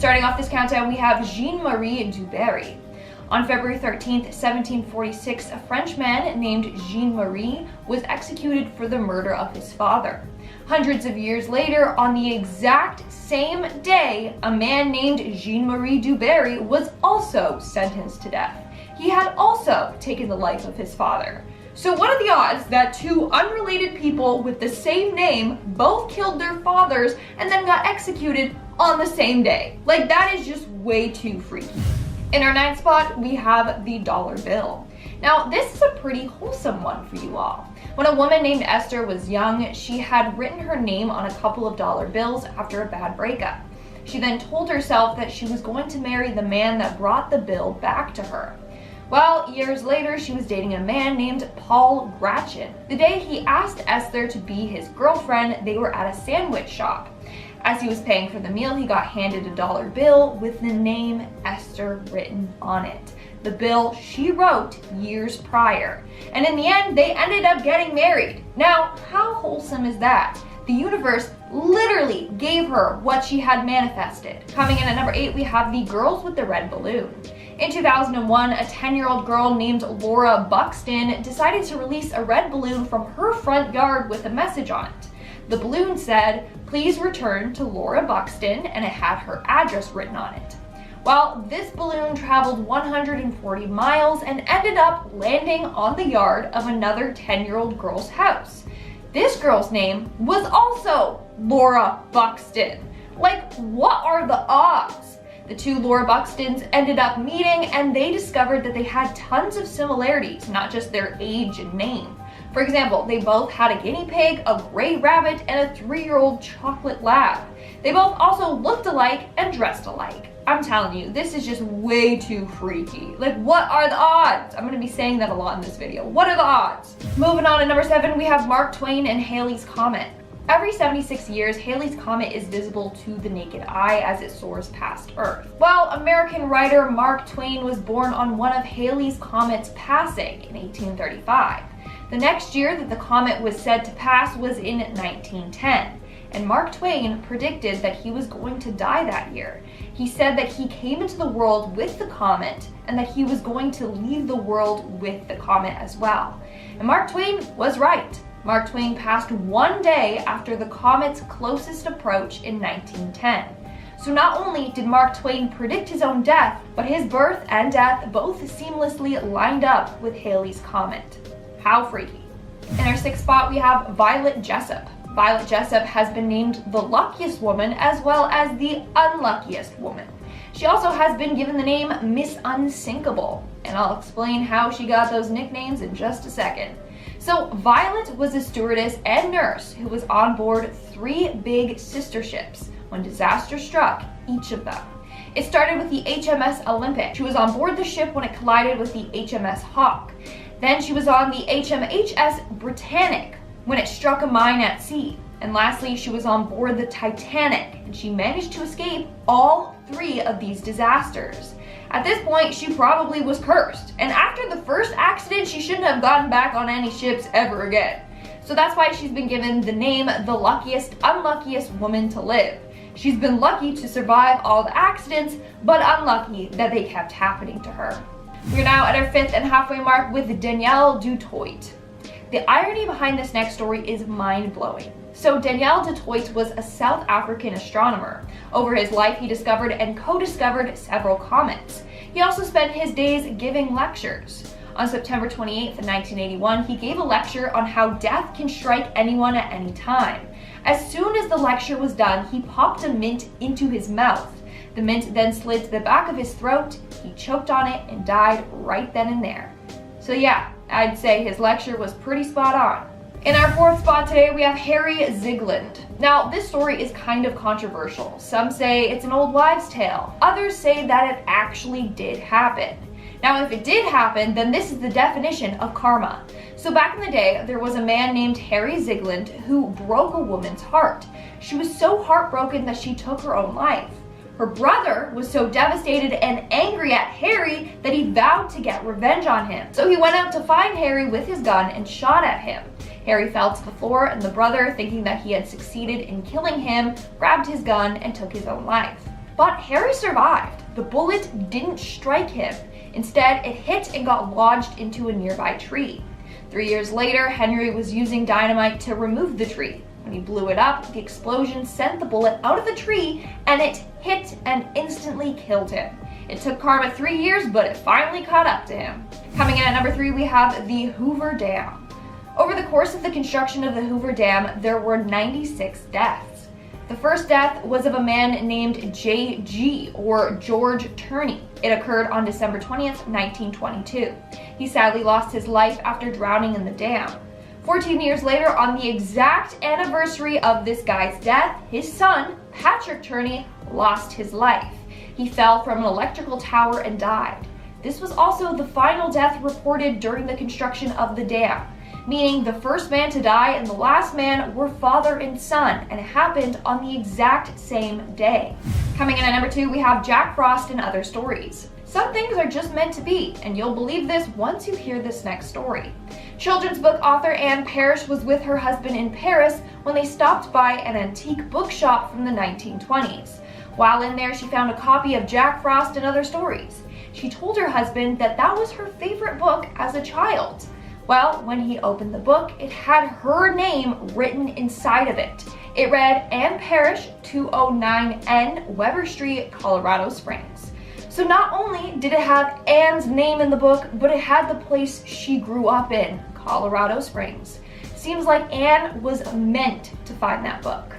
Starting off this countdown, we have Jean-Marie Dubarry. On February 13th, 1746, a French man named Jean-Marie was executed for the murder of his father. Hundreds of years later, on the exact same day, a man named Jean-Marie Dubarry was also sentenced to death. He had also taken the life of his father. So what are the odds that two unrelated people with the same name both killed their fathers and then got executed on the same day? Like, that is just way too freaky. In our ninth spot, we have the dollar bill. Now, this is a pretty wholesome one for you all. When a woman named Esther was young, she had written her name on a couple of dollar bills after a bad breakup. She then told herself that she was going to marry the man that brought the bill back to her. Well, years later, she was dating a man named Paul Gratchen. The day he asked Esther to be his girlfriend, they were at a sandwich shop. As he was paying for the meal, he got handed a dollar bill with the name Esther written on it. The bill she wrote years prior. And in the end, they ended up getting married. Now, how wholesome is that? The universe literally gave her what she had manifested. Coming in at number 8, we have the girls with the red balloon. In 2001, a 10-year-old girl named Laura Buxton decided to release a red balloon from her front yard with a message on it. The balloon said, "Please return to Laura Buxton," and it had her address written on it. Well, this balloon traveled 140 miles and ended up landing on the yard of another 10-year-old girl's house. This girl's name was also Laura Buxton. Like, what are the odds? The two Laura Buxtons ended up meeting and they discovered that they had tons of similarities, not just their age and name. For example, they both had a guinea pig, a gray rabbit, and a 3-year-old chocolate lab. They both also looked alike and dressed alike. I'm telling you, this is just way too freaky. Like, what are the odds? I'm gonna be saying that a lot in this video. What are the odds? Moving on to number 7, we have Mark Twain and Halley's Comet. Every 76 years, Halley's Comet is visible to the naked eye as it soars past Earth. Well, American writer Mark Twain was born on one of Halley's Comets passing in 1835. The next year that the comet was said to pass was in 1910, and Mark Twain predicted that he was going to die that year. He said that he came into the world with the comet and that he was going to leave the world with the comet as well. And Mark Twain was right. Mark Twain passed one day after the comet's closest approach in 1910. So not only did Mark Twain predict his own death, but his birth and death both seamlessly lined up with Halley's Comet. How freaky. In our 6th spot, we have Violet Jessup. Violet Jessup has been named the luckiest woman as well as the unluckiest woman. She also has been given the name Miss Unsinkable, and I'll explain how she got those nicknames in just a second. So Violet was a stewardess and nurse who was on board 3 big sister ships when disaster struck each of them. It started with the HMS Olympic. She was on board the ship when it collided with the HMS Hawk. Then she was on the HMHS Britannic when it struck a mine at sea. And lastly, she was on board the Titanic, and she managed to escape all 3 of these disasters. At this point, she probably was cursed, and after the first accident, she shouldn't have gotten back on any ships ever again. So that's why she's been given the name the luckiest, unluckiest woman to live. She's been lucky to survive all the accidents, but unlucky that they kept happening to her. We're now at our 5th and halfway mark with Daniel du Toit. The irony behind this next story is mind-blowing. So Daniel du Toit was a South African astronomer. Over his life, he discovered and co-discovered several comets. He also spent his days giving lectures. On September 28th, 1981, he gave a lecture on how death can strike anyone at any time. As soon as the lecture was done, he popped a mint into his mouth. The mint then slid to the back of his throat, he choked on it, and died right then and there. So yeah, I'd say his lecture was pretty spot on. In our 4th spot today, we have Harry Zigland. Now, this story is kind of controversial. Some say it's an old wives' tale. Others say that it actually did happen. Now, if it did happen, then this is the definition of karma. So back in the day, there was a man named Harry Zigland who broke a woman's heart. She was so heartbroken that she took her own life. Her brother was so devastated and angry at Harry that he vowed to get revenge on him. So he went out to find Harry with his gun and shot at him. Harry fell to the floor, and the brother, thinking that he had succeeded in killing him, grabbed his gun and took his own life. But Harry survived. The bullet didn't strike him. Instead, it hit and got lodged into a nearby tree. 3 years later, Henry was using dynamite to remove the tree. When he blew it up, the explosion sent the bullet out of the tree and it hit and instantly killed him. It took Karma 3 years, but it finally caught up to him. Coming in at number 3, we have the Hoover Dam. Over the course of the construction of the Hoover Dam, there were 96 deaths. The first death was of a man named J.G. or George Turney. It occurred on December 20th, 1922. He sadly lost his life after drowning in the dam. 14 years later, on the exact anniversary of this guy's death, his son, Patrick Turney, lost his life. He fell from an electrical tower and died. This was also the final death reported during the construction of the dam, meaning the first man to die and the last man were father and son, and it happened on the exact same day. Coming in at number 2, we have Jack Frost and Other Stories. Some things are just meant to be, and you'll believe this once you hear this next story. Children's book author Anne Parrish was with her husband in Paris when they stopped by an antique bookshop from the 1920s. While in there, she found a copy of Jack Frost and Other Stories. She told her husband that that was her favorite book as a child. Well, when he opened the book, it had her name written inside of it. It read Anne Parrish, 209N Weber Street, Colorado Springs. So not only did it have Anne's name in the book, but it had the place she grew up in, Colorado Springs. Seems like Anne was meant to find that book.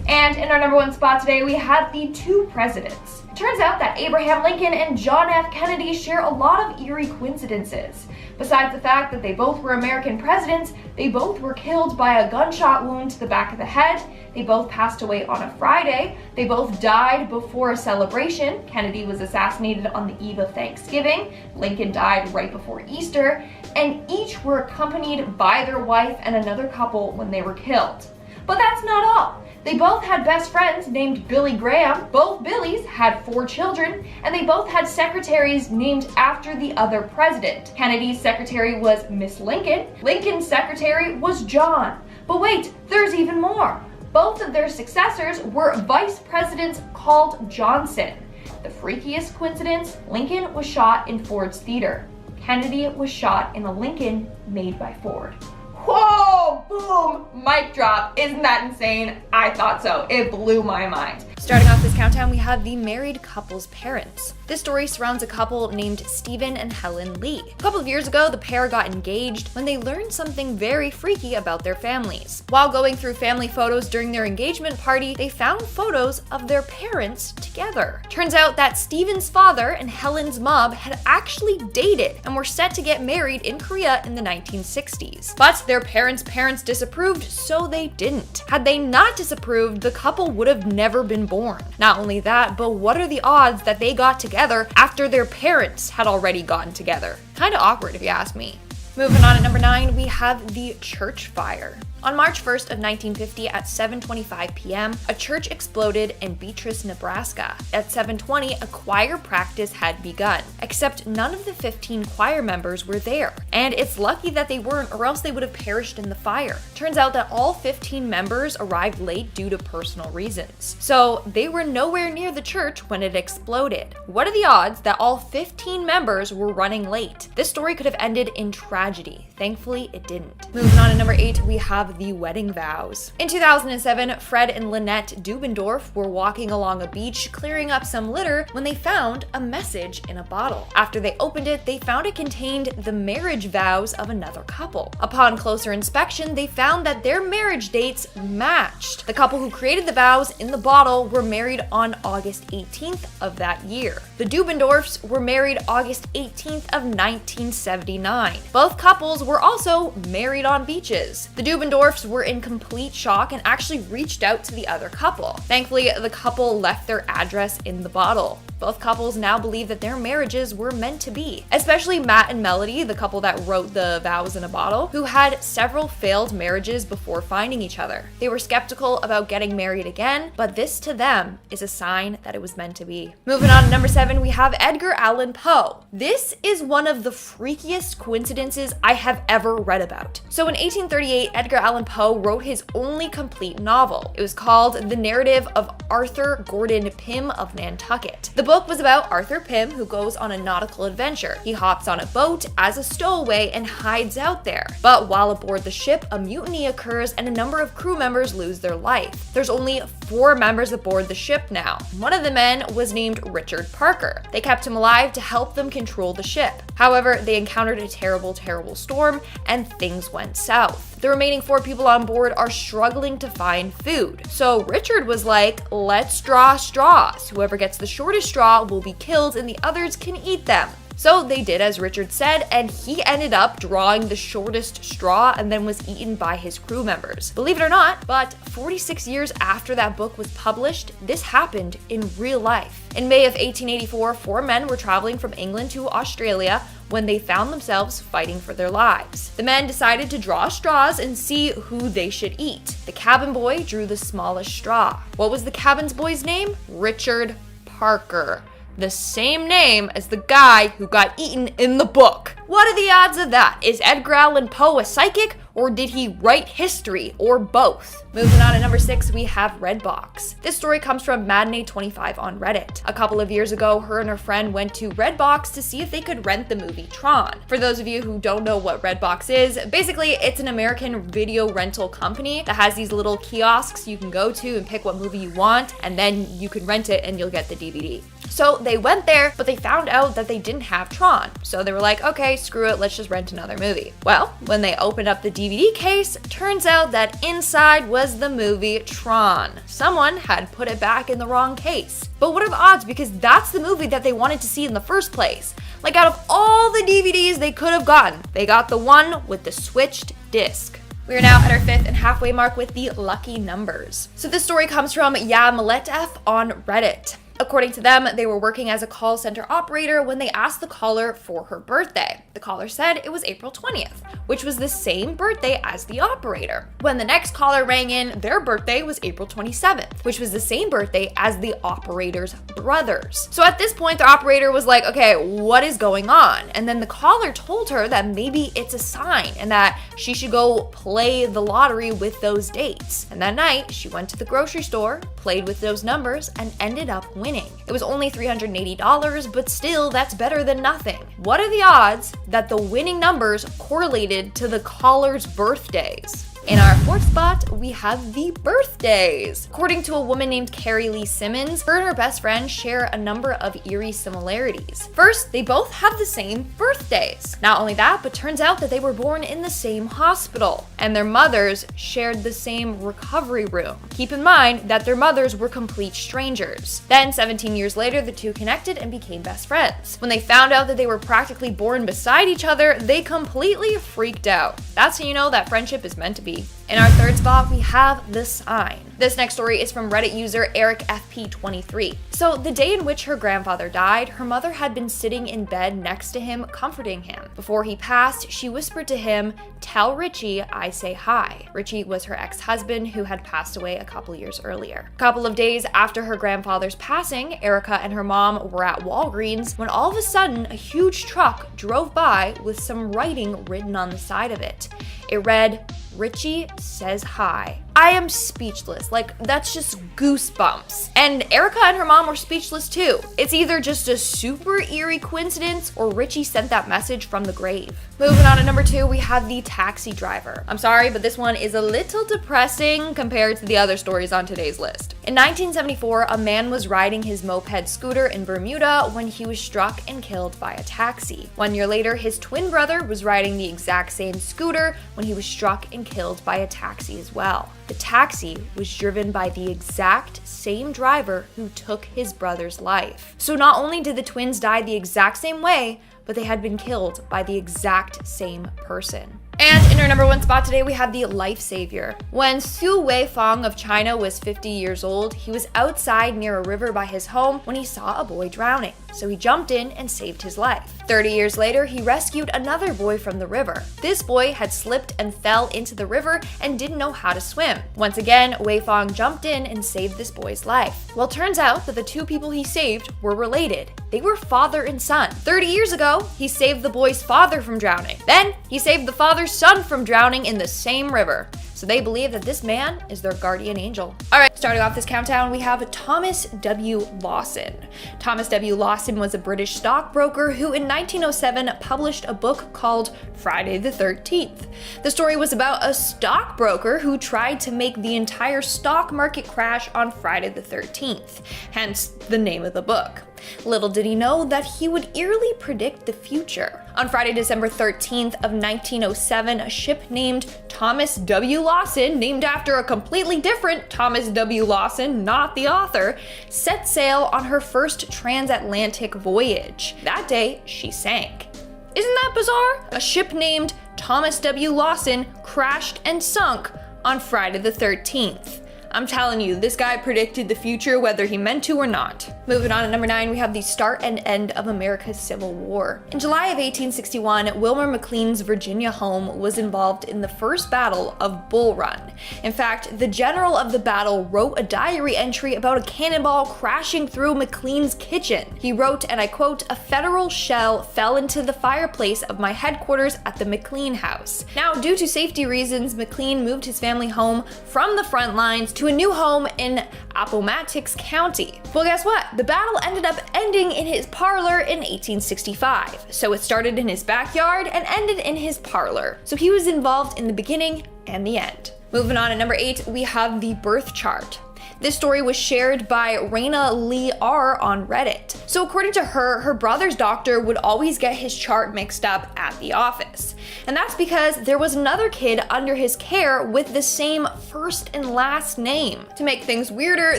And in our number 1 spot today, we have the 2 presidents. It turns out that Abraham Lincoln and John F. Kennedy share a lot of eerie coincidences. Besides the fact that they both were American presidents, they both were killed by a gunshot wound to the back of the head. They both passed away on a Friday. They both died before a celebration. Kennedy was assassinated on the eve of Thanksgiving. Lincoln died right before Easter. And each were accompanied by their wife and another couple when they were killed. But that's not all. They both had best friends named Billy Graham. Both Billys had 4 children, and they both had secretaries named after the other president. Kennedy's secretary was Miss Lincoln. Lincoln's secretary was John. But wait, there's even more. Both of their successors were vice presidents called Johnson. The freakiest coincidence, Lincoln was shot in Ford's theater. Kennedy was shot in a Lincoln made by Ford. Whoa, boom, mic drop. Isn't that insane? I thought so. It blew my mind. Starting off this countdown, we have the married couple's parents. This story surrounds a couple named Stephen and Helen Lee. A couple of years ago, the pair got engaged when they learned something very freaky about their families. While going through family photos during their engagement party, they found photos of their parents together. Turns out that Stephen's father and Helen's mom had actually dated and were set to get married in Korea in the 1960s. But their parents' disapproved, so they didn't. Had they not disapproved, the couple would have never been born. Not only that, but what are the odds that they got together after their parents had already gotten together? Kinda awkward if you ask me. Moving on at number 9, we have the church fire. On March 1st of 1950 at 7:25 p.m., a church exploded in Beatrice, Nebraska. At 7:20, a choir practice had begun, except none of the 15 choir members were there. And it's lucky that they weren't, or else they would have perished in the fire. Turns out that all 15 members arrived late due to personal reasons. So they were nowhere near the church when it exploded. What are the odds that all 15 members were running late? This story could have ended in tragedy. Thankfully, it didn't. Moving on to number 8, we have the wedding vows. In 2007, Fred and Lynette Dubendorf were walking along a beach clearing up some litter when they found a message in a bottle. After they opened it, they found it contained the marriage vows of another couple. Upon closer inspection, they found that their marriage dates matched. The couple who created the vows in the bottle were married on August 18th of that year. The Dubendorfs were married August 18th of 1979. Both couples were also married on beaches. The Dubendorfs were in complete shock and actually reached out to the other couple. Thankfully, the couple left their address in the bottle. Both couples now believe that their marriages were meant to be, especially Matt and Melody, the couple that that wrote the vows in a bottle, who had several failed marriages before finding each other. They were skeptical about getting married again, but this to them is a sign that it was meant to be. Moving on to number 7, we have Edgar Allan Poe. This is one of the freakiest coincidences I have ever read about. So in 1838, Edgar Allan Poe wrote his only complete novel. It was called The Narrative of Arthur Gordon Pym of Nantucket. The book was about Arthur Pym, who goes on a nautical adventure. He hops on a boat as a stowaway and hides out there. But while aboard the ship, a mutiny occurs and a number of crew members lose their life. There's only 4 members aboard the ship now. One of the men was named Richard Parker. They kept him alive to help them control the ship. However, they encountered a terrible storm and things went south. The remaining 4 people on board are struggling to find food. So Richard was like, let's draw straws. Whoever gets the shortest straw will be killed and the others can eat them. So they did as Richard said, and he ended up drawing the shortest straw and then was eaten by his crew members. Believe it or not, but 46 years after that book was published, this happened in real life. In May of 1884, 4 men were traveling from England to Australia when they found themselves fighting for their lives. The men decided to draw straws and see who they should eat. The cabin boy drew the smallest straw. What was the cabin boy's name? Richard Parker. The same name as the guy who got eaten in the book. What are the odds of that? Is Edgar Allan Poe a psychic, or did he write history, or both? Moving on to number 6, we have Redbox. This story comes from Matinee25 on Reddit. A couple of years ago, her and her friend went to Redbox to see if they could rent the movie Tron. For those of you who don't know what Redbox is, basically it's an American video rental company that has these little kiosks you can go to and pick what movie you want, and then you can rent it and you'll get the DVD. So they went there, but they found out that they didn't have Tron. So they were like, okay, screw it, let's just rent another movie. Well, when they opened up the DVD case, turns out that inside was the movie Tron. Someone had put it back in the wrong case. But what are the odds? Because that's the movie that they wanted to see in the first place. Like, out of all the DVDs they could have gotten, they got the one with the switched disc. We are now at our 5th and halfway mark with the lucky numbers. So this story comes from Yamletef on Reddit. According to them, they were working as a call center operator when they asked the caller for her birthday. The caller said it was April 20th, which was the same birthday as the operator. When the next caller rang in, their birthday was April 27th, which was the same birthday as the operator's brothers. So at this point, the operator was like, okay, what is going on? And then the caller told her that maybe it's a sign and that she should go play the lottery with those dates. And that night, she went to the grocery store, played with those numbers, and ended up winning. It was only $380, but still, that's better than nothing. What are the odds that the winning numbers correlated to the caller's birthdays? In our 4th spot, we have the birthdays. According to a woman named Carrie Lee Simmons, her and her best friend share a number of eerie similarities. First, they both have the same birthdays. Not only that, but turns out that they were born in the same hospital, and their mothers shared the same recovery room. Keep in mind that their mothers were complete strangers. Then, 17 years later, the two connected and became best friends. When they found out that they were practically born beside each other, they completely freaked out. That's how you know that friendship is meant to be. In our 3rd spot, we have the sign. This next story is from Reddit user EricFP23. So the day in which her grandfather died, her mother had been sitting in bed next to him, comforting him. Before he passed, she whispered to him, "Tell Richie I say hi." Richie was her ex-husband who had passed away a couple years earlier. A couple of days after her grandfather's passing, Erica and her mom were at Walgreens when all of a sudden a huge truck drove by with some writing written on the side of it. It read, "Richie says hi." I am speechless. Like, that's just goosebumps. And Erica and her mom were speechless too. It's either just a super eerie coincidence or Richie sent that message from the grave. Moving on to number 2, we have the taxi driver. I'm sorry, but this one is a little depressing compared to the other stories on today's list. In 1974, a man was riding his moped scooter in Bermuda when he was struck and killed by a taxi. 1 year later, his twin brother was riding the exact same scooter when he was struck and killed by a taxi as well. The taxi was driven by the exact same driver who took his brother's life. So not only did the twins die the exact same way, but they had been killed by the exact same person. And in our number one spot today, we have the life savior. When Su Weifang of China was 50 years old, he was outside near a river by his home when he saw a boy drowning. So he jumped in and saved his life. 30 years later, he rescued another boy from the river. This boy had slipped and fell into the river and didn't know how to swim. Once again, Weifang jumped in and saved this boy's life. Well, turns out that the two people he saved were related. They were father and son. 30 years ago, he saved the boy's father from drowning. Then, he saved the father's son from drowning in the same river. So they believe that this man is their guardian angel. All right, starting off this countdown, we have Thomas W. Lawson. Thomas W. Lawson was a British stockbroker who in 1907 published a book called Friday the 13th. The story was about a stockbroker who tried to make the entire stock market crash on Friday the 13th, hence the name of the book. Little did he know that he would eerily predict the future. On Friday, December 13th of 1907, a ship named Thomas W. Lawson, named after a completely different Thomas W. Lawson, not the author, set sail on her first transatlantic voyage. That day, she sank. Isn't that bizarre? A ship named Thomas W. Lawson crashed and sunk on Friday the 13th. I'm telling you, this guy predicted the future whether he meant to or not. Moving on to number 9, we have the start and end of America's Civil War. In July of 1861, Wilmer McLean's Virginia home was involved in the first battle of Bull Run. In fact, the general of the battle wrote a diary entry about a cannonball crashing through McLean's kitchen. He wrote, and I quote, "A federal shell fell into the fireplace of my headquarters at the McLean house." Now, due to safety reasons, McLean moved his family home from the front lines to a new home in Appomattox County. Well, guess what? The battle ended up ending in his parlor in 1865. So it started in his backyard and ended in his parlor. So he was involved in the beginning and the end. Moving on to number 8, we have the birth chart. This story was shared by Raina Lee R on Reddit. So according to her, her brother's doctor would always get his chart mixed up at the office. And that's because there was another kid under his care with the same first and last name. To make things weirder,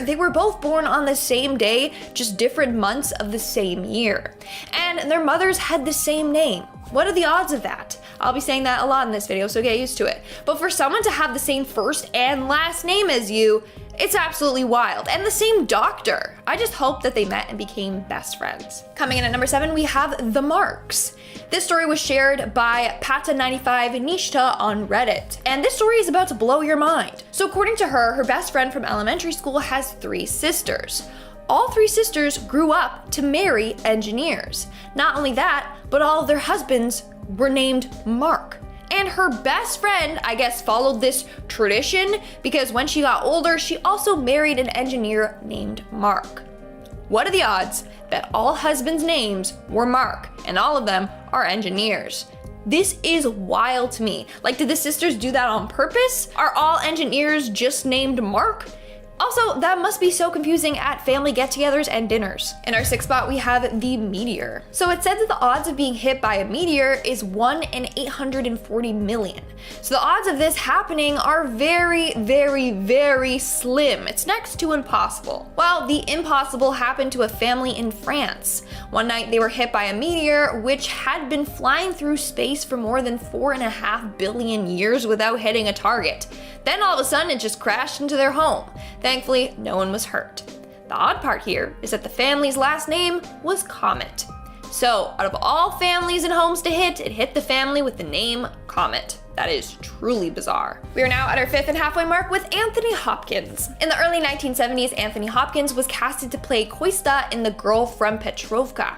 they were both born on the same day, just different months of the same year. And their mothers had the same name. What are the odds of that? I'll be saying that a lot in this video, so get used to it. But for someone to have the same first and last name as you, it's absolutely wild. And the same doctor. I just hope that they met and became best friends. Coming in at number 7, we have the Marks. This story was shared by Pata95 Nishta on Reddit. And this story is about to blow your mind. So according to her, her best friend from elementary school has 3 sisters. All 3 sisters grew up to marry engineers. Not only that, but all of their husbands were named Mark. And her best friend, I guess, followed this tradition because when she got older, she also married an engineer named Mark. What are the odds that all husbands' names were Mark and all of them are engineers? This is wild to me. Like, did the sisters do that on purpose? Are all engineers just named Mark? Also, that must be so confusing at family get-togethers and dinners. In our 6th spot, we have the meteor. So it's said that the odds of being hit by a meteor is 1 in 840 million. So the odds of this happening are very, very, very slim. It's next to impossible. Well, the impossible happened to a family in France. One night they were hit by a meteor which had been flying through space for more than 4.5 billion years without hitting a target. Then all of a sudden it just crashed into their home. Thankfully, no one was hurt. The odd part here is that the family's last name was Comet. So out of all families and homes to hit, it hit the family with the name Comet. That is truly bizarre. We are now at our 5th and halfway mark with Anthony Hopkins. In the early 1970s, Anthony Hopkins was casted to play Koista in The Girl from Petrovka.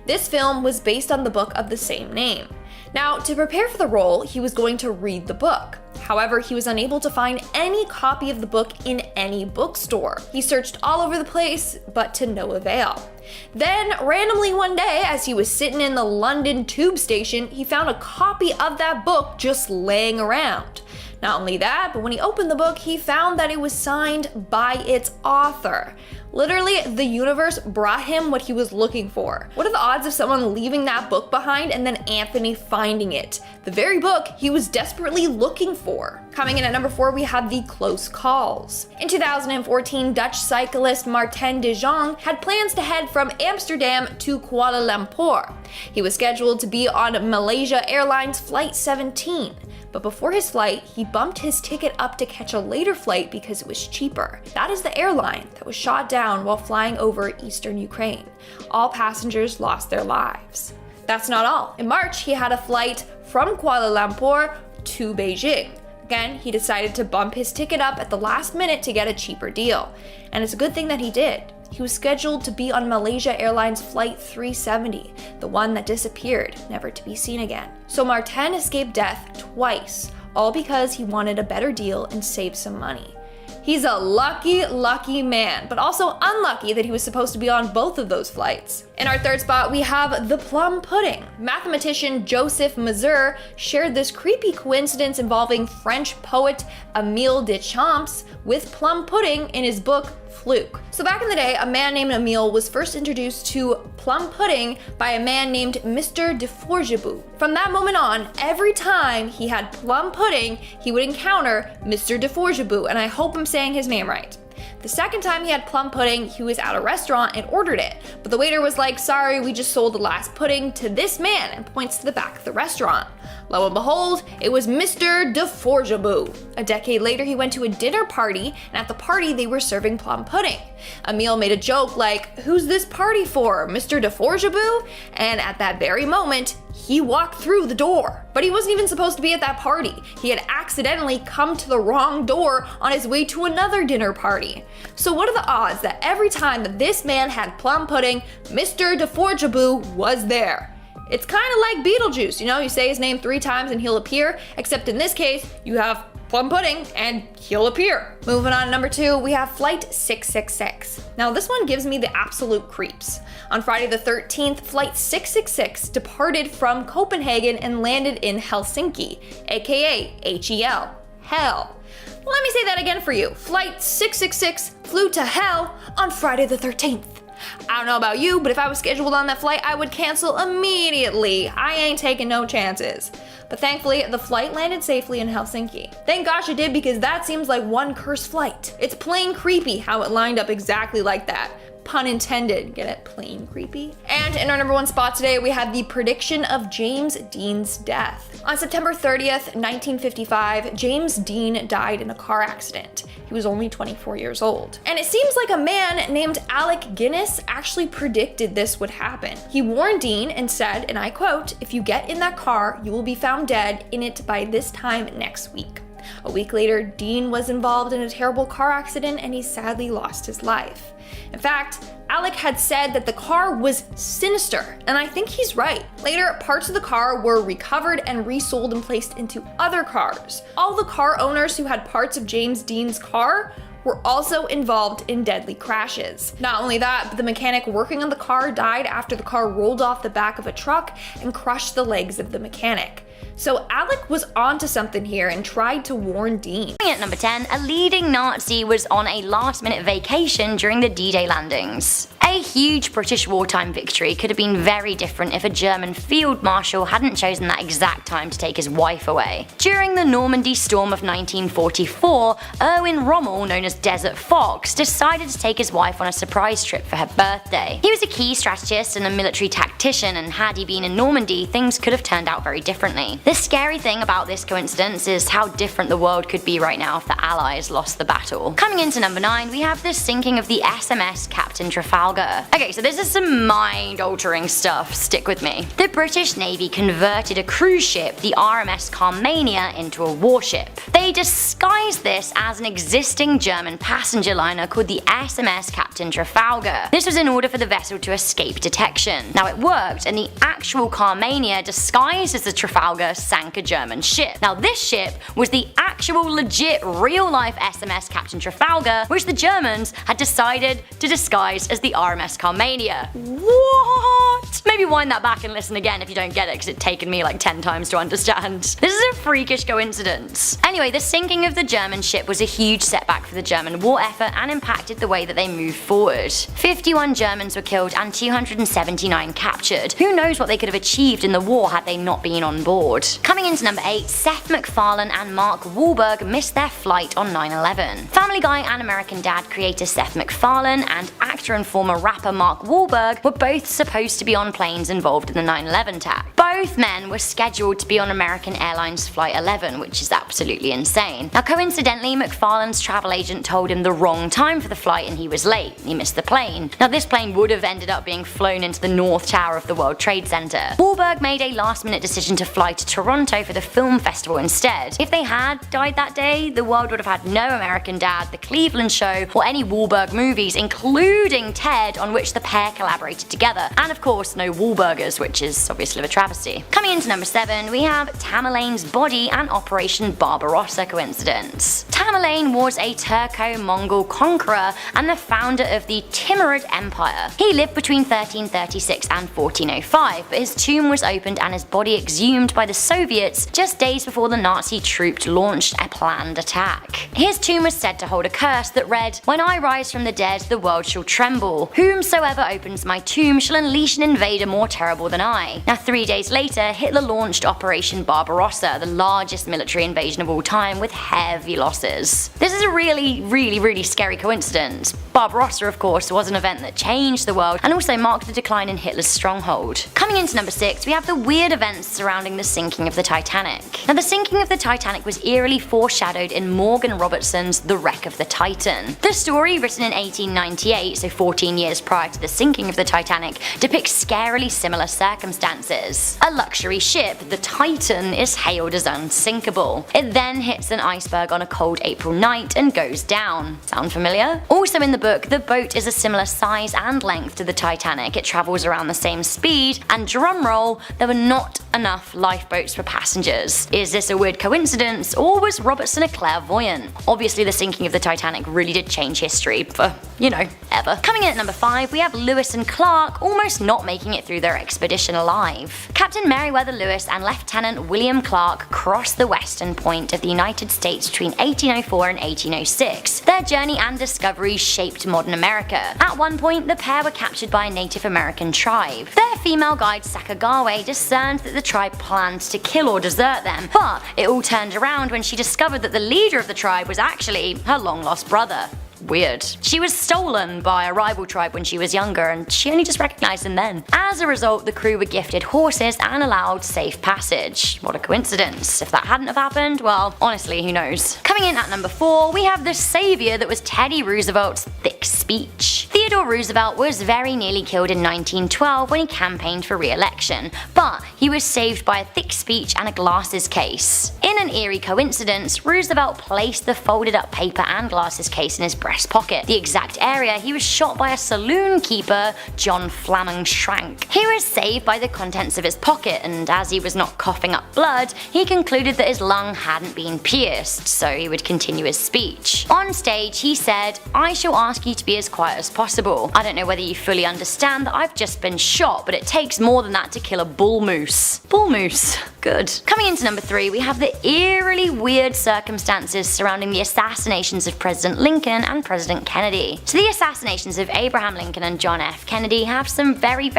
This film was based on the book of the same name. Now, to prepare for the role, he was going to read the book. However, he was unable to find any copy of the book in any bookstore. He searched all over the place, but to no avail. Then, randomly one day, as he was sitting in the London tube station, he found a copy of that book just laying around. Not only that, but when he opened the book, he found that it was signed by its author. Literally, the universe brought him what he was looking for. What are the odds of someone leaving that book behind and then Anthony finding it? The very book he was desperately looking for. Coming in at number 4, we have the close calls. In 2014, Dutch cyclist Martin de Jong had plans to head from Amsterdam to Kuala Lumpur. He was scheduled to be on Malaysia Airlines Flight 17. but before his flight, he bumped his ticket up to catch a later flight because it was cheaper. That is the airline that was shot down while flying over eastern Ukraine. All passengers lost their lives. That's not all. In March, he had a flight from Kuala Lumpur to Beijing. Again, he decided to bump his ticket up at the last minute to get a cheaper deal. And it's a good thing that he did. He was scheduled to be on Malaysia Airlines Flight 370, the one that disappeared, never to be seen again. So Martin escaped death twice, all because he wanted a better deal and save some money. He's a lucky man, but also unlucky that he was supposed to be on both of those flights. In our third spot, we have the plum pudding. Mathematician Joseph Mazur shared this creepy coincidence involving French poet Émile Deschamps with plum pudding in his book Fluke. So back in the day, a man named Émile was first introduced to plum pudding by a man named Mr. de Forgebus. From that moment on, every time he had plum pudding, he would encounter Mr. de Forgebus, and I hope I'm saying his name right. The second time he had plum pudding, he was at a restaurant and ordered it, but the waiter was like, "Sorry, we just sold the last pudding to this man," and points to the back of the restaurant. Lo and behold, it was Mr. de Forgebus. A decade later, he went to a dinner party, and at the party, they were serving plum pudding. Émile made a joke like, "Who's this party for, Mr. de Forgebus?" And at that very moment, he walked through the door. But he wasn't even supposed to be at that party. He had accidentally come to the wrong door on his way to another dinner party. So what are the odds that every time that this man had plum pudding, Mr. de Forgebus was there? It's kind of like Beetlejuice, you say his name 3 times and he'll appear, except in this case, you have plum pudding and he'll appear. Moving on to number 2, we have Flight 666. Now this one gives me the absolute creeps. On Friday the 13th, Flight 666 departed from Copenhagen and landed in Helsinki, aka H-E-L, hell. Let me say that again for you. Flight 666 flew to hell on Friday the 13th. I don't know about you, but if I was scheduled on that flight, I would cancel immediately. I ain't taking no chances. But thankfully, the flight landed safely in Helsinki. Thank gosh it did, because that seems like one cursed flight. It's plain creepy how it lined up exactly like that. Pun intended. Get it? Plain creepy. And in our number 1 spot today, we have the prediction of James Dean's death. On September 30th, 1955, James Dean died in a car accident. He was only 24 years old. And it seems like a man named Alec Guinness actually predicted this would happen. He warned Dean and said, and I quote, "If you get in that car, you will be found dead in it by this time next week." A week later, Dean was involved in a terrible car accident and he sadly lost his life. In fact, Alec had said that the car was sinister, and I think he's right. Later, parts of the car were recovered and resold and placed into other cars. All the car owners who had parts of James Dean's car were also involved in deadly crashes. Not only that, but the mechanic working on the car died after the car rolled off the back of a truck and crushed the legs of the mechanic. So Alec was onto something here and tried to warn Dean. At number 10, a leading Nazi was on a last-minute vacation during the D-Day landings. A huge British wartime victory could have been very different if a German field marshal hadn't chosen that exact time to take his wife away. During the Normandy storm of 1944, Erwin Rommel, known as Desert Fox, decided to take his wife on a surprise trip for her birthday. He was a key strategist and a military tactician, and had he been in Normandy, things could have turned out very differently. The scary thing about this coincidence is how different the world could be right now if the Allies lost the battle. Coming into number 9, we have the sinking of the SMS Captain Trafalgar. Okay, so this is some mind-altering stuff, stick with me. The British Navy converted a cruise ship, the RMS Carmania, into a warship. They disguised this as an existing German passenger liner called the SMS Captain Trafalgar. This was in order for the vessel to escape detection. Now it worked, and the actual Carmania, disguised as the Trafalgar, sank a German ship. Now this ship was the actual legit real-life SMS Captain Trafalgar, which the Germans had decided to disguise as the RMS Carmania. What? Maybe wind that back and listen again if you don't get it, because it's taken me like 10 times to understand. This is a freakish coincidence. Anyway, the sinking of the German ship was a huge setback for the German war effort and impacted the way that they moved forward. 51 Germans were killed and 279 captured. Who knows what they could have achieved in the war had they not been on board. Coming into number 8, Seth MacFarlane and Mark Wahlberg missed their flight on 9/11. Family Guy and American Dad creator Seth MacFarlane and actor and former rapper Mark Wahlberg were both supposed to be be on planes involved in the 9/11 attack. Both men were scheduled to be on American Airlines Flight 11, which is absolutely insane. Now coincidentally, McFarlane's travel agent told him the wrong time for the flight and he was late. He missed the plane. Now this plane would have ended up being flown into the North Tower of the World Trade Center. Wahlberg made a last-minute decision to fly to Toronto for the film festival instead. If they had died that day, the world would have had no American Dad, The Cleveland Show, or any Wahlberg movies, including Ted, on which the pair collaborated together. And of course, no Wahlburgers, which is obviously a travesty. Coming into number 7, we have Tamerlane's body and Operation Barbarossa coincidence. Tamerlane was a Turco-Mongol conqueror and the founder of the Timurid Empire. He lived between 1336 and 1405, but his tomb was opened and his body exhumed by the Soviets just days before the Nazi troops launched a planned attack. His tomb was said to hold a curse that read, "When I rise from the dead, the world shall tremble. Whomsoever opens my tomb shall unleash an invader more terrible than I." Now 3 days later, Hitler launched Operation Barbarossa, the largest military invasion of all time with heavy losses. This is a really scary coincidence. Barbarossa, of course, was an event that changed the world and also marked the decline in Hitler's stronghold. Coming into number 6, we have the weird events surrounding the sinking of the Titanic. Now the sinking of the Titanic was eerily foreshadowed in Morgan Robertson's The Wreck of the Titan. The story, written in 1898, so 14 years prior to the sinking of the Titanic, depicts scarily similar circumstances. A luxury ship, the Titan, is hailed as unsinkable. It then hits an iceberg on a cold April night and goes down. Sound familiar? Also in the book, the boat is a similar size and length to the Titanic. It travels around the same speed, and drumroll, there were not enough lifeboats for passengers. Is this a weird coincidence, or was Robertson a clairvoyant? Obviously the sinking of the Titanic really did change history for, ever. Coming in at number 5, we have Lewis and Clark almost not making it through their expedition alive. Captain Meriwether Lewis and Lieutenant William Clark crossed the western point of the United States between 1804 and 1806. Their journey and discovery shaped modern America. At one point, the pair were captured by a Native American tribe. Their female guide Sakagawa discerned that the tribe planned to kill or desert them, but it all turned around when she discovered that the leader of the tribe was actually her long-lost brother. Weird. She was stolen by a rival tribe when she was younger, and she only just recognized him then. As a result, the crew were gifted horses and allowed safe passage. What a coincidence. If that hadn't have happened, well, honestly, who knows. Coming in at number 4, we have the savior that was Teddy Roosevelt's thick speech. Theodore Roosevelt was very nearly killed in 1912 when he campaigned for re-election, but he was saved by a thick speech and a glasses case. In an eerie coincidence, Roosevelt placed the folded up paper and glasses case in his breast pocket, the exact area he was shot by a saloon keeper, John Flaming Schrank. He was saved by the contents of his pocket, and as he was not coughing up blood, he concluded that his lung hadn't been pierced, so he would continue his speech. On stage, he said, "I shall ask you to be as quiet as possible. I don't know whether you fully understand that I've just been shot, but it takes more than that to kill a bull moose." Bull moose. Good. Coming into number 3, we have the eerily weird circumstances surrounding the assassinations of President Lincoln and President Kennedy. So the assassinations of Abraham Lincoln and John F. Kennedy have some very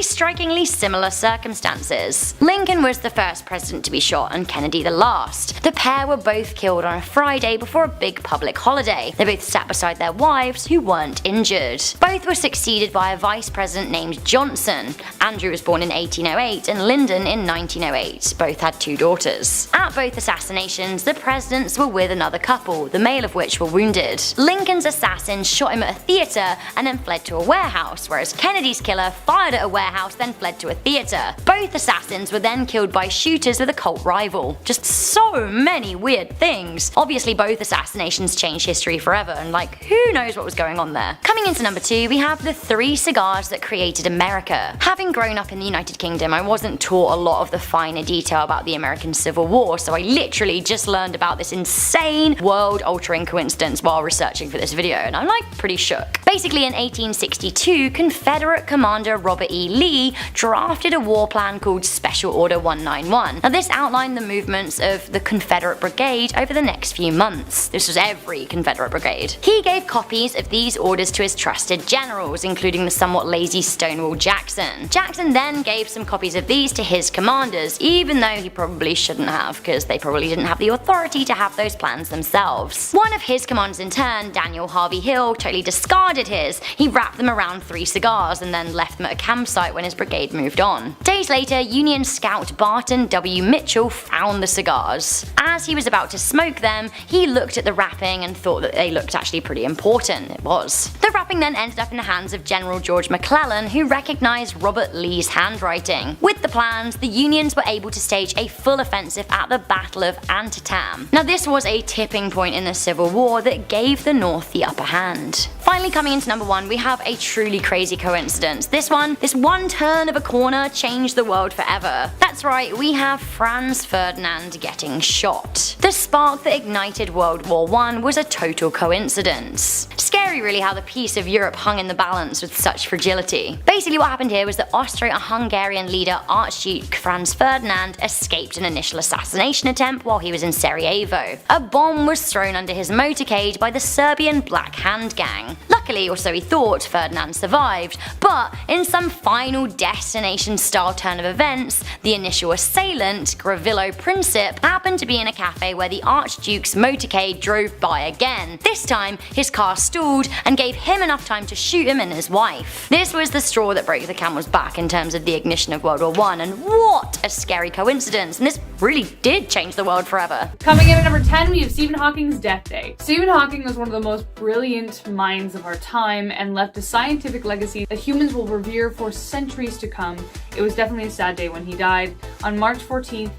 strikingly similar circumstances. Lincoln was the first president to be shot and Kennedy the last. The pair were both killed on a Friday before a big public holiday. They both sat beside their wives who weren't injured. Both were succeeded by a vice president named Johnson. Andrew was born in 1808 and Lyndon in 1908. Both had 2 daughters. At both assassinations, the presidents were with another couple, the male of which were wounded. Lincoln's assassin shot him at a theater and then fled to a warehouse, whereas Kennedy's killer fired at a warehouse then fled to a theater. Both assassins were then killed by shooters with a cult rival. Just so many weird things. Obviously both assassinations changed history forever, and who knows what was going on there. Coming into number 2, we have the 3 cigars that created America. Having grown up in the United Kingdom, I wasn't taught a lot of the finer detail about the American Civil War, so I literally just learned about this insane world-altering coincidence while researching for this video, and I'm pretty shook. Basically in 1862, Confederate Commander Robert E. Lee drafted a war plan called Special Order 191. Now this outlined the movements of the Confederate Brigade over the next few months. This was every Confederate brigade. He gave copies of these orders to his trusted generals, including the somewhat lazy Stonewall Jackson. Jackson then gave some copies of these to his commanders, even though he probably shouldn't have, because they probably didn't have the authority to have those plans themselves. One of his commanders in turn, Daniel Harvey Hill, totally discarded did his. He wrapped them around 3 cigars and then left them at a campsite when his brigade moved on. Days later, Union Scout Barton W. Mitchell found the cigars. As he was about to smoke them, he looked at the wrapping and thought that they looked actually pretty important. It was. The wrapping then ended up in the hands of General George McClellan, who recognized Robert Lee's handwriting. With the plans, the Unions were able to stage a full offensive at the Battle of Antietam. Now this was a tipping point in the Civil War that gave the North the upper hand. Finally coming into number 1, we have a truly crazy coincidence. This one turn of a corner changed the world forever. That's right, we have Franz Ferdinand getting shot. The spark that ignited World War I was a total coincidence. Scary really how the peace of Europe hung in the balance with such fragility. Basically what happened here was that Austro-Hungarian leader Archduke Franz Ferdinand escaped an initial assassination attempt while he was in Sarajevo. A bomb was thrown under his motorcade by the Serbian Black Hand Gang. Luckily, or so he thought, Ferdinand survived, but in some Final Destination style turn of events, the initial assailant, Gravillo Princip, happened to be in a cafe where the Archduke's motorcade drove by again. This time, his car stalled and gave him enough time to shoot him and his wife. This was the straw that broke the camel's back in terms of the ignition of World War I, and what a scary coincidence, and this really did change the world forever. Coming in at number 10, we have Stephen Hawking's death day. Stephen Hawking was one of the most brilliant minds of our time and left a scientific legacy that humans will revere for centuries to come. It was definitely a sad day when he died on March 14th,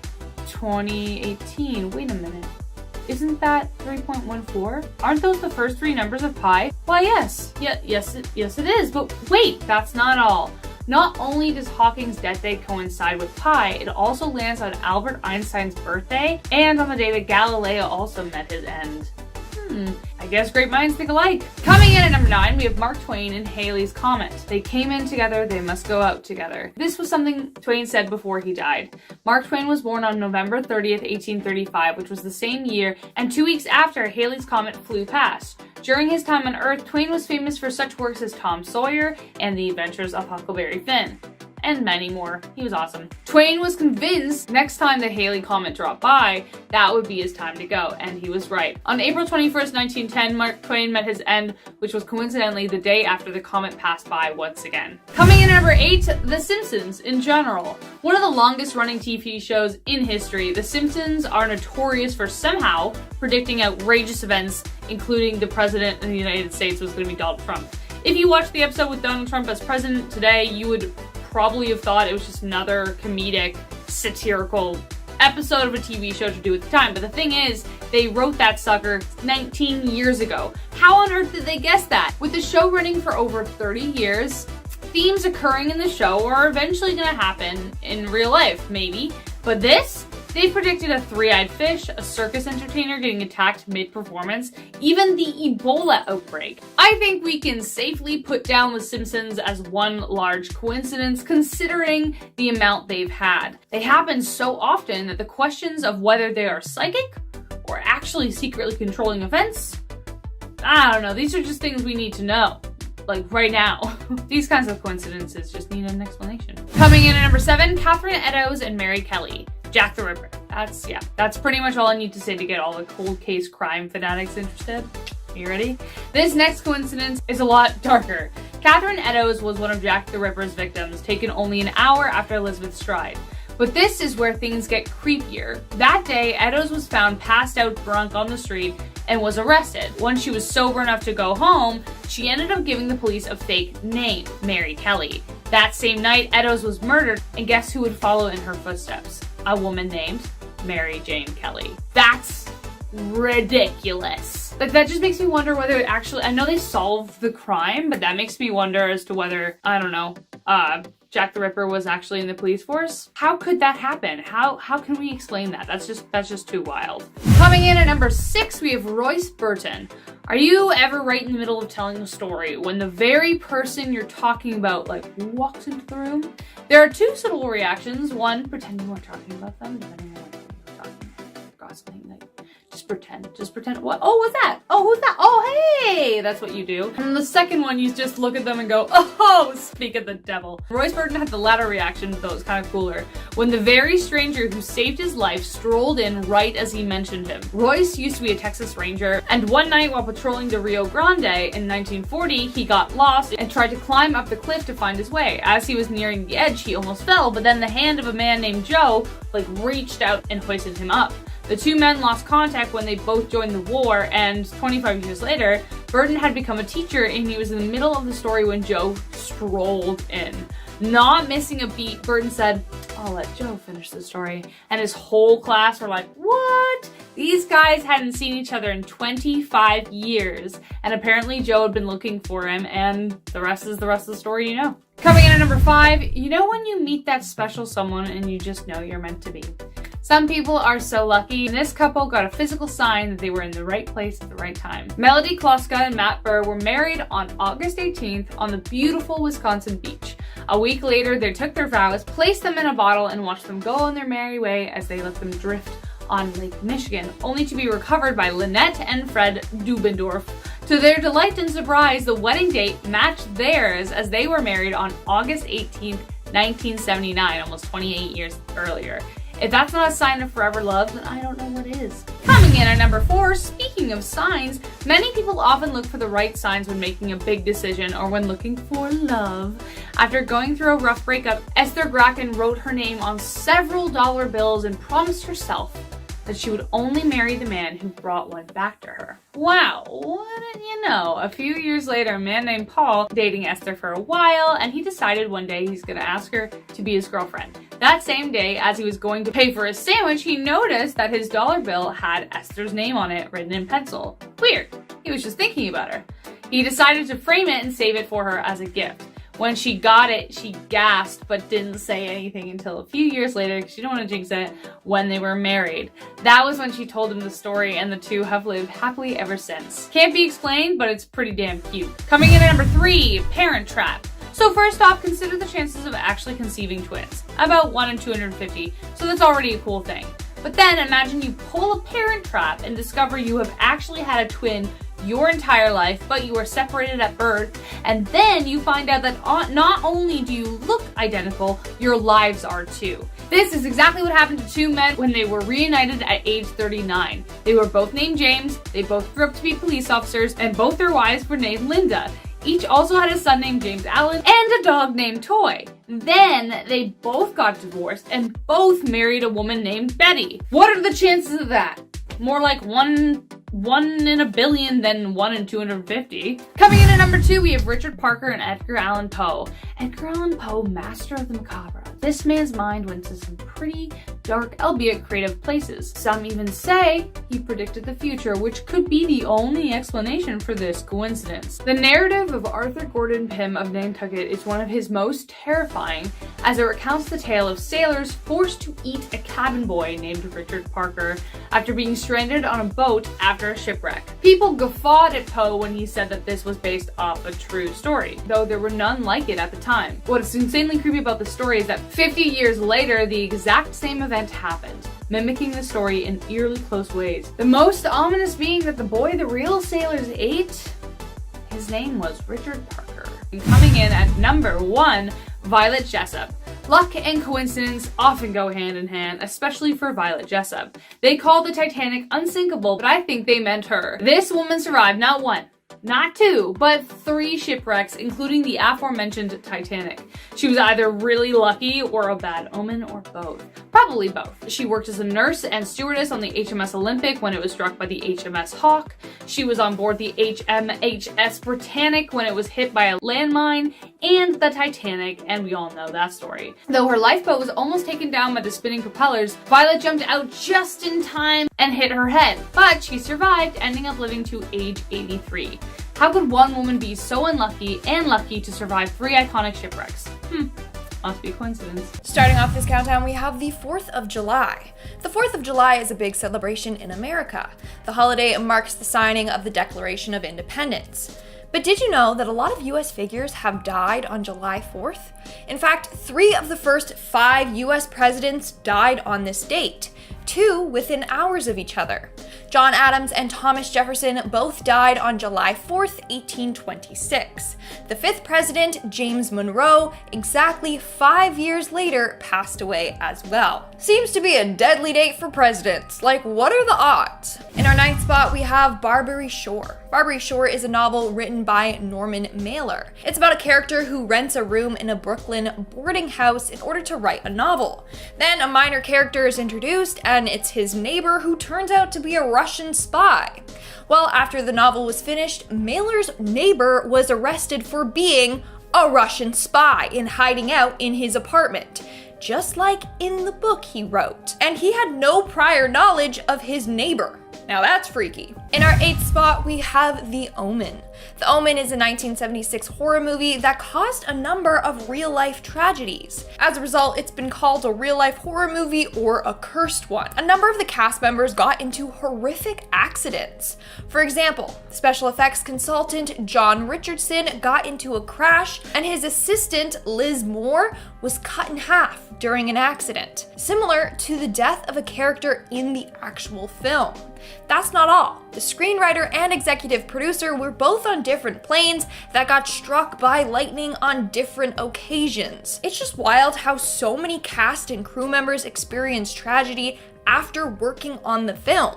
2018. Wait a minute. Isn't that 3.14? Aren't those the first 3 numbers of pi? Why yes. Yes it is. But wait, that's not all. Not only does Hawking's death day coincide with pi, it also lands on Albert Einstein's birthday and on the day that Galileo also met his end. I guess great minds think alike. Coming in at number 9, we have Mark Twain and Halley's Comet. They came in together, they must go out together. This was something Twain said before he died. Mark Twain was born on November 30th, 1835, which was the same year and 2 weeks after Halley's Comet flew past. During his time on Earth, Twain was famous for such works as Tom Sawyer and The Adventures of Huckleberry Finn, and many more. He was awesome. Twain was convinced next time the Halley Comet dropped by, that would be his time to go, and he was right. On April 21st, 1910, Mark Twain met his end, which was coincidentally the day after the comet passed by once again. Coming in at number 8, The Simpsons in general. One of the longest running TV shows in history, The Simpsons are notorious for somehow predicting outrageous events, including the President of the United States was going to be Donald Trump. If you watched the episode with Donald Trump as president today, you would probably have thought it was just another comedic, satirical episode of a TV show to do at the time. But the thing is, they wrote that sucker 19 years ago. How on earth did they guess that? With the show running for over 30 years, themes occurring in the show are eventually going to happen in real life, maybe. But this? They predicted a 3-eyed fish, a circus entertainer getting attacked mid-performance, even the Ebola outbreak. I think we can safely put down The Simpsons as one large coincidence, considering the amount they've had. They happen so often that the questions of whether they are psychic or actually secretly controlling events, I don't know, these are just things we need to know. Like right now. These kinds of coincidences just need an explanation. Coming in at number 7, Catherine Eddowes and Mary Kelly. Jack the Ripper. That's pretty much all I need to say to get all the cold case crime fanatics interested. Are you ready? This next coincidence is a lot darker. Catherine Eddowes was one of Jack the Ripper's victims, taken only an hour after Elizabeth Stride. But this is where things get creepier. That day, Eddowes was found passed out drunk on the street and was arrested. Once she was sober enough to go home, she ended up giving the police a fake name, Mary Kelly. That same night, Eddowes was murdered, and guess who would follow in her footsteps? A woman named Mary Jane Kelly. That's ridiculous. Like, that just makes me wonder whether it actually, I know they solved the crime, but that makes me wonder as to whether, I don't know, Jack the Ripper was actually in the police force. How could that happen? How can we explain that? That's just too wild. Coming in at number 6, we have Royce Burton. Are you ever right in the middle of telling a story when the very person you're talking about walks into the room? There are 2 subtle reactions. One, pretend you weren't talking about them, depending on what you're talking about, gossiping, just pretend. What? Oh, what's that? Oh, who's that? Oh, hey! That's what you do. And the second one, you just look at them and go, oh, speak of the devil. Royce Burton had the latter reaction, though it's kind of cooler, when the very stranger who saved his life strolled in right as he mentioned him. Royce used to be a Texas Ranger, and one night while patrolling the Rio Grande in 1940, he got lost and tried to climb up the cliff to find his way. As he was nearing the edge, he almost fell, but then the hand of a man named Joe, reached out and hoisted him up. The two men lost contact when they both joined the war, and 25 years later, Burton had become a teacher and he was in the middle of the story when Joe strolled in. Not missing a beat, Burton said, I'll let Joe finish the story. And his whole class were like, what? These guys hadn't seen each other in 25 years. And apparently Joe had been looking for him, and the rest is the rest of the story you know. Coming in at number 5, you know when you meet that special someone and you just know you're meant to be. Some people are so lucky, and this couple got a physical sign that they were in the right place at the right time. Melody Kloska and Matt Burr were married on August 18th on the beautiful Wisconsin beach. A week later, they took their vows, placed them in a bottle, and watched them go on their merry way as they let them drift on Lake Michigan, only to be recovered by Lynette and Fred Dubendorf. To their delight and surprise, the wedding date matched theirs as they were married on August 18th, 1979, almost 28 years earlier. If that's not a sign of forever love, then I don't know what is. Coming in at number 4, speaking of signs, many people often look for the right signs when making a big decision or when looking for love. After going through a rough breakup, Esther Gracken wrote her name on several dollar bills and promised herself that she would only marry the man who brought one back to her. Wow, wouldn't you know? A few years later, a man named Paul dating Esther for a while, and he decided one day he's gonna ask her to be his girlfriend. That same day, as he was going to pay for his sandwich, he noticed that his dollar bill had Esther's name on it, written in pencil. Weird. He was just thinking about her. He decided to frame it and save it for her as a gift. When she got it, she gasped but didn't say anything until a few years later, because she didn't want to jinx it, when they were married. That was when she told him the story, and the two have lived happily ever since. Can't be explained, but it's pretty damn cute. Coming in at number 3, Parent Trap. So first off, consider the chances of actually conceiving twins. About 1 in 250, so that's already a cool thing. But then imagine you pull a parent trap and discover you have actually had a twin your entire life, but you were separated at birth, and then you find out that not only do you look identical, your lives are too. This is exactly what happened to two men when they were reunited at age 39. They were both named James, they both grew up to be police officers, and both their wives were named Linda. Each also had a son named James Allen and a dog named Toy. Then they both got divorced and both married a woman named Betty. What are the chances of that? More like one in a billion than 1 in 250. Coming in at number 2, we have Richard Parker and Edgar Allan Poe. Edgar Allan Poe, master of the macabre. This man's mind went to some pretty dark, albeit creative places. Some even say he predicted the future, which could be the only explanation for this coincidence. The narrative of Arthur Gordon Pym of Nantucket is one of his most terrifying, as it recounts the tale of sailors forced to eat a cabin boy named Richard Parker after being stranded on a boat after a shipwreck. People guffawed at Poe when he said that this was based off a true story, though there were none like it at the time. What is insanely creepy about the story is that 50 years later, the exact same event happened, mimicking the story in eerily close ways. The most ominous being that the boy the real sailors ate, his name was Richard Parker. And coming in at number 1, Violet Jessup. Luck and coincidence often go hand in hand, especially for Violet Jessup. They called the Titanic unsinkable, but I think they meant her. This woman survived not 1, not 2, but 3 shipwrecks, including the aforementioned Titanic. She was either really lucky or a bad omen, or both. Probably both. She worked as a nurse and stewardess on the HMS Olympic when it was struck by the HMS Hawk. She was on board the HMHS Britannic when it was hit by a landmine, and the Titanic, and we all know that story. Though her lifeboat was almost taken down by the spinning propellers, Violet jumped out just in time and hit her head, but she survived, ending up living to age 83. How could one woman be so unlucky and lucky to survive 3 iconic shipwrecks? Must be a coincidence. Starting off this countdown, we have the 4th of July. The 4th of July is a big celebration in America. The holiday marks the signing of the Declaration of Independence. But did you know that a lot of US figures have died on July 4th? In fact, 3 of the first 5 US presidents died on this date, 2 within hours of each other. John Adams and Thomas Jefferson both died on July 4th, 1826. The fifth president, James Monroe, exactly 5 years later passed away as well. Seems to be a deadly date for presidents. Like, what are the odds? In our ninth spot, we have Barbary Shore. Barbary Shore is a novel written by Norman Mailer. It's about a character who rents a room in a Brooklyn boarding house in order to write a novel. Then a minor character is introduced, and it's his neighbor who turns out to be a Russian spy. Well, after the novel was finished, Mailer's neighbor was arrested for being a Russian spy and hiding out in his apartment, just like in the book he wrote. And he had no prior knowledge of his neighbor. Now that's freaky. In our eighth spot, we have The Omen. The Omen is a 1976 horror movie that caused a number of real-life tragedies. As a result, it's been called a real-life horror movie or a cursed one. A number of the cast members got into horrific accidents. For example, special effects consultant John Richardson got into a crash, and his assistant, Liz Moore, was cut in half during an accident, similar to the death of a character in the actual film. That's not all. The screenwriter and executive producer were both on different planes that got struck by lightning on different occasions. It's just wild how so many cast and crew members experienced tragedy after working on the film.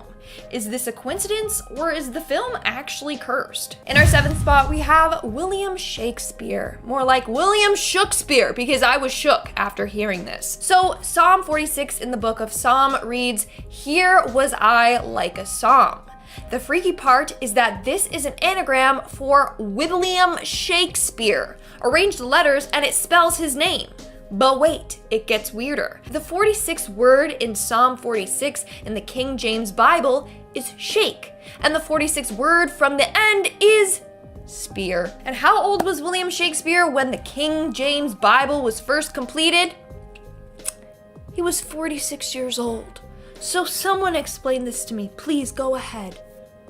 Is this a coincidence, or is the film actually cursed? In our seventh spot, we have William Shakespeare. More like William Shakespeare, because I was shook after hearing this. So Psalm 46 in the book of Psalm reads, "Here was I like a psalm." The freaky part is that this is an anagram for William Shakespeare. Arrange the letters and it spells his name. But wait, it gets weirder. The 46th word in Psalm 46 in the King James Bible is shake, and the 46th word from the end is spear. And how old was William Shakespeare when the King James Bible was first completed? He was 46 years old. So someone explain this to me. Please go ahead.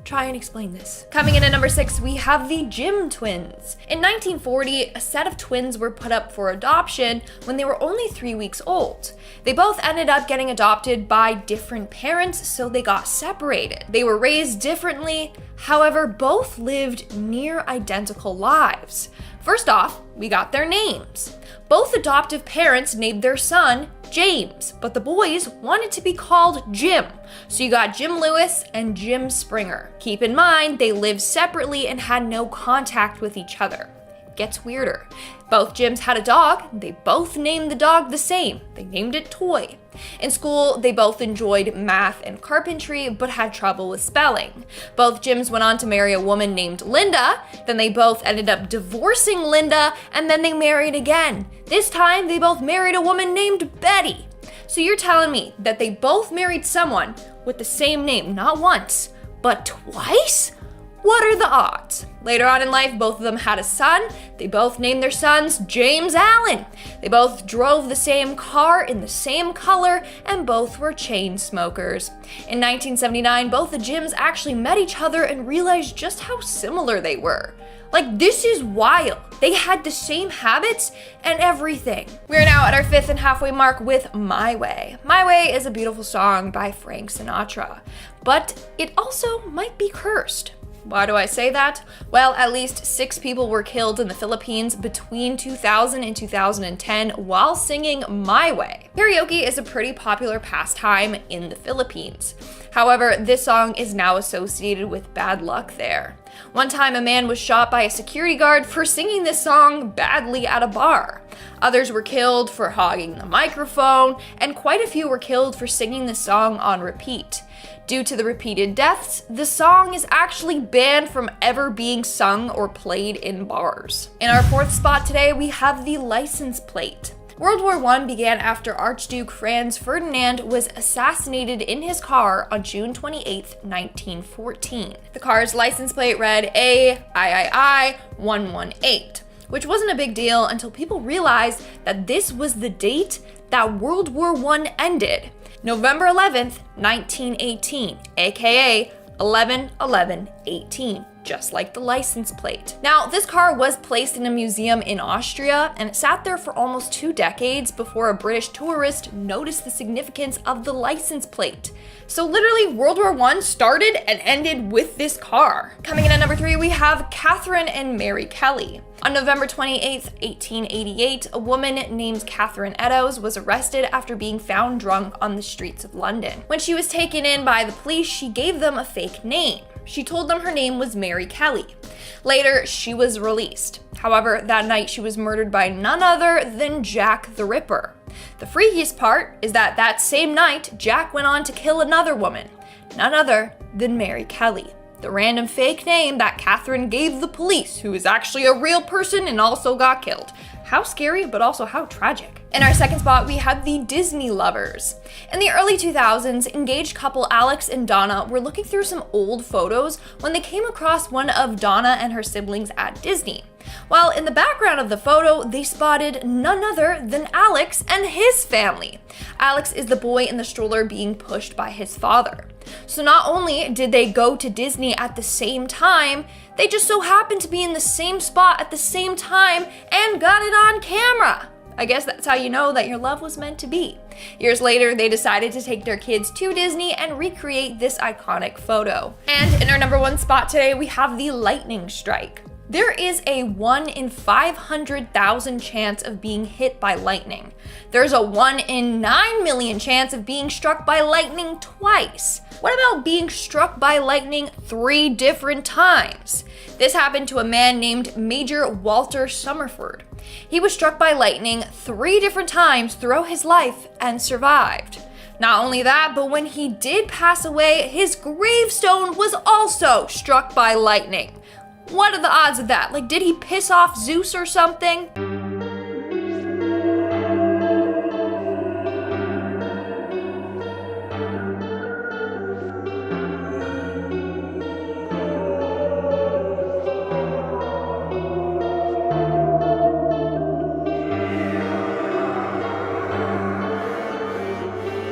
Try and explain this. Coming in at number 6, we have the Grimm twins. In 1940, a set of twins were put up for adoption when they were only 3 weeks old. They both ended up getting adopted by different parents, so they got separated. They were raised differently, however, both lived near identical lives. First off, we got their names. Both adoptive parents named their son James, but the boys wanted to be called Jim. So you got Jim Lewis and Jim Springer. Keep in mind, they lived separately and had no contact with each other. It gets weirder. Both Jims had a dog. They both named the dog the same. They named it Toy. In school, they both enjoyed math and carpentry, but had trouble with spelling. Both Jims went on to marry a woman named Linda, then they both ended up divorcing Linda, and then they married again. This time, they both married a woman named Betty. So you're telling me that they both married someone with the same name, not once, but twice? What are the odds? Later on in life, both of them had a son. They both named their sons James Allen. They both drove the same car in the same color, and both were chain smokers. In 1979, both the Jims actually met each other and realized just how similar they were. Like, this is wild. They had the same habits and everything. We're now at our 5th and halfway mark with My Way. My Way is a beautiful song by Frank Sinatra, but it also might be cursed. Why do I say that? Well, at least 6 people were killed in the Philippines between 2000 and 2010 while singing My Way. Karaoke is a pretty popular pastime in the Philippines. However, this song is now associated with bad luck there. One time, a man was shot by a security guard for singing this song badly at a bar. Others were killed for hogging the microphone, and quite a few were killed for singing the song on repeat. Due to the repeated deaths, the song is actually banned from ever being sung or played in bars. In our 4th spot today, we have the license plate. World War I began after Archduke Franz Ferdinand was assassinated in his car on June 28, 1914. The car's license plate read AIII 118, which wasn't a big deal until people realized that this was the date that World War I ended. November 11th, 1918, aka 11/11/18. just like the license plate. Now, this car was placed in a museum in Austria, and it sat there for almost 2 decades before a British tourist noticed the significance of the license plate. So literally, World War I started and ended with this car. Coming in at number 3, we have Catherine and Mary Kelly. On November 28, 1888, a woman named Catherine Eddowes was arrested after being found drunk on the streets of London. When she was taken in by the police, she gave them a fake name. She told them her name was Mary Kelly. Later, she was released. However, that night she was murdered by none other than Jack the Ripper. The freakiest part is that that same night, Jack went on to kill another woman, none other than Mary Kelly, the random fake name that Catherine gave the police, who is actually a real person and also got killed. How scary, but also how tragic. In our second spot, we have the Disney lovers. In the early 2000s, engaged couple Alex and Donna were looking through some old photos when they came across one of Donna and her siblings at Disney. While in the background of the photo, they spotted none other than Alex and his family. Alex is the boy in the stroller being pushed by his father. So not only did they go to Disney at the same time, they just so happened to be in the same spot at the same time and got it on camera. I guess that's how you know that your love was meant to be. Years later, they decided to take their kids to Disney and recreate this iconic photo. And in our number 1 spot today, we have the lightning strike. There is a 1 in 500,000 chance of being hit by lightning. There's a 1 in 9 million chance of being struck by lightning twice. What about being struck by lightning 3 different times? This happened to a man named Major Walter Summerford. He was struck by lightning 3 different times throughout his life and survived. Not only that, but when he did pass away, his gravestone was also struck by lightning. What are the odds of that? Like, did he piss off Zeus or something?